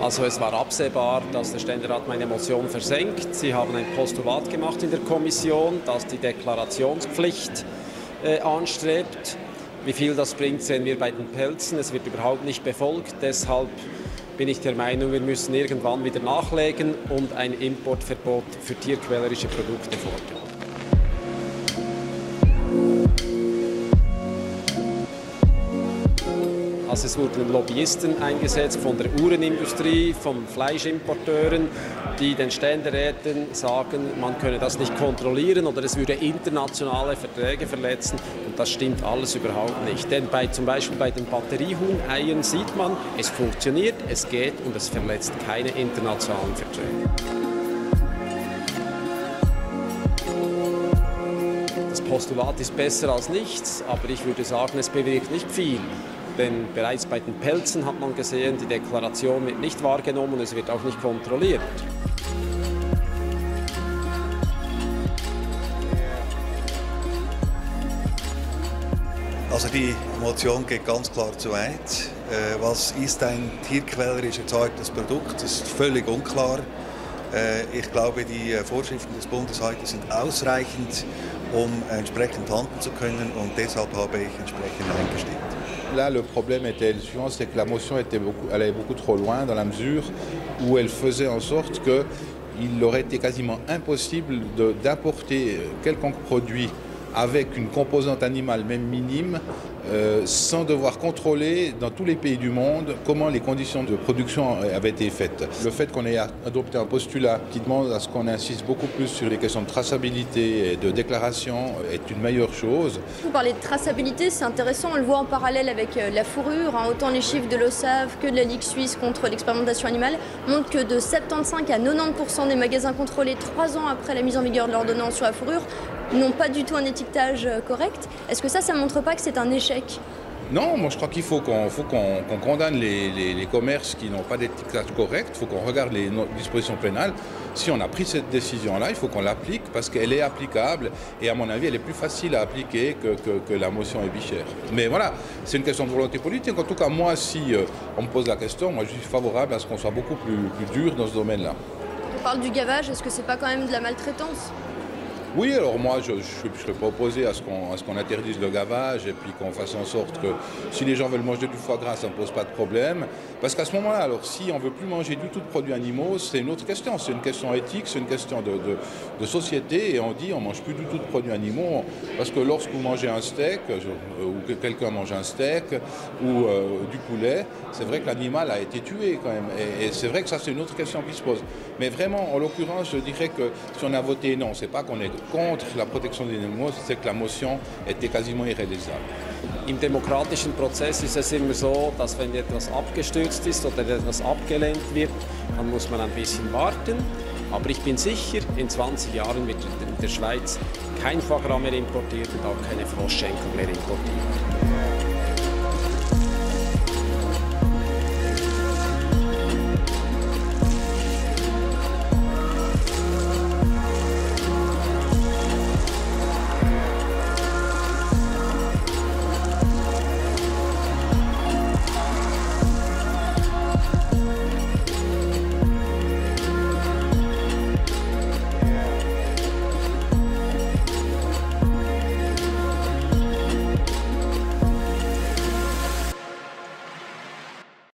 Also es war absehbar, dass der Ständerat meine Motion versenkt. Sie haben ein Postulat gemacht in der Kommission, das die Deklarationspflicht anstrebt. Wie viel das bringt, sehen wir bei den Pelzen. Es wird überhaupt nicht befolgt. Deshalb bin ich der Meinung, wir müssen irgendwann wieder nachlegen und ein Importverbot für tierquälerische Produkte fordern. Also es wurden Lobbyisten eingesetzt von der Uhrenindustrie, von Fleischimporteuren, die den Ständeräten sagen, man könne das nicht kontrollieren oder es würde internationale Verträge verletzen. Und das stimmt alles überhaupt nicht. Denn zum Beispiel bei den Batteriehuhn-Eiern sieht man, es funktioniert, es geht und es verletzt keine internationalen Verträge. Das Postulat ist besser als nichts, aber ich würde sagen, es bewirkt nicht viel. Denn bereits bei den Pelzen hat man gesehen, die Deklaration wird nicht wahrgenommen und es wird auch nicht kontrolliert. Also die Motion geht ganz klar zu weit. Was ist ein tierquälerisch erzeugtes Produkt? Das ist völlig unklar. Ich glaube, die Vorschriften des Bundes heute sind ausreichend, um entsprechend handeln zu können und deshalb habe ich entsprechend eingestimmt. Là, le problème était le suivant, c'est que la motion allait beaucoup trop loin dans la mesure où elle faisait en sorte qu'il aurait été quasiment impossible d'importer quelconque produit avec une composante animale, même minime, sans devoir contrôler dans tous les pays du monde comment les conditions de production avaient été faites. Le fait qu'on ait adopté un postulat qui demande à ce qu'on insiste beaucoup plus sur les questions de traçabilité et de déclaration est une meilleure chose. Vous parlez de traçabilité, c'est intéressant, on le voit en parallèle avec la fourrure. Autant les chiffres de l'OSAV que de la Ligue suisse contre l'expérimentation animale montrent que de 75 à 90% des magasins contrôlés 3 ans après la mise en vigueur de l'ordonnance sur la fourrure n'ont pas du tout un étiquetage correct. Est-ce que ça ne montre pas que c'est un échec? Non, moi je crois qu'il faut qu'on condamne les commerces qui n'ont pas d'étiquetage correct, il faut qu'on regarde les dispositions pénales. Si on a pris cette décision-là, il faut qu'on l'applique parce qu'elle est applicable et à mon avis elle est plus facile à appliquer que la motion Ebichère. Mais voilà, c'est une question de volonté politique. En tout cas moi, si on me pose la question, moi je suis favorable à ce qu'on soit beaucoup plus dur dans ce domaine-là. On parle du gavage, est-ce que c'est pas quand même de la maltraitance? Oui, alors moi je serais pas opposé à ce qu'on interdise le gavage et puis qu'on fasse en sorte que si les gens veulent manger du foie gras, ça ne pose pas de problème. Parce qu'à ce moment-là, alors si on ne veut plus manger du tout de produits animaux, c'est une autre question. C'est une question éthique, c'est une question de société et on dit on ne mange plus du tout de produits animaux. Parce que lorsque vous mangez un steak, ou que quelqu'un mange un steak ou du poulet, c'est vrai que l'animal a été tué quand même. Et c'est vrai que ça c'est une autre question qui se pose. Mais vraiment, en l'occurrence, je dirais que si on a voté non, c'est pas qu'on est contre la protection des animaux, c'est que la motion était quasiment irréalisable. Im demokratischen Prozess ist es immer so, dass wenn etwas abgestürzt ist oder etwas abgelehnt wird, dann muss man ein bisschen warten. Aber ich bin sicher, in 20 Jahren wird in der Schweiz kein Foie Gras mehr importiert und auch keine Froschschenkel mehr importiert.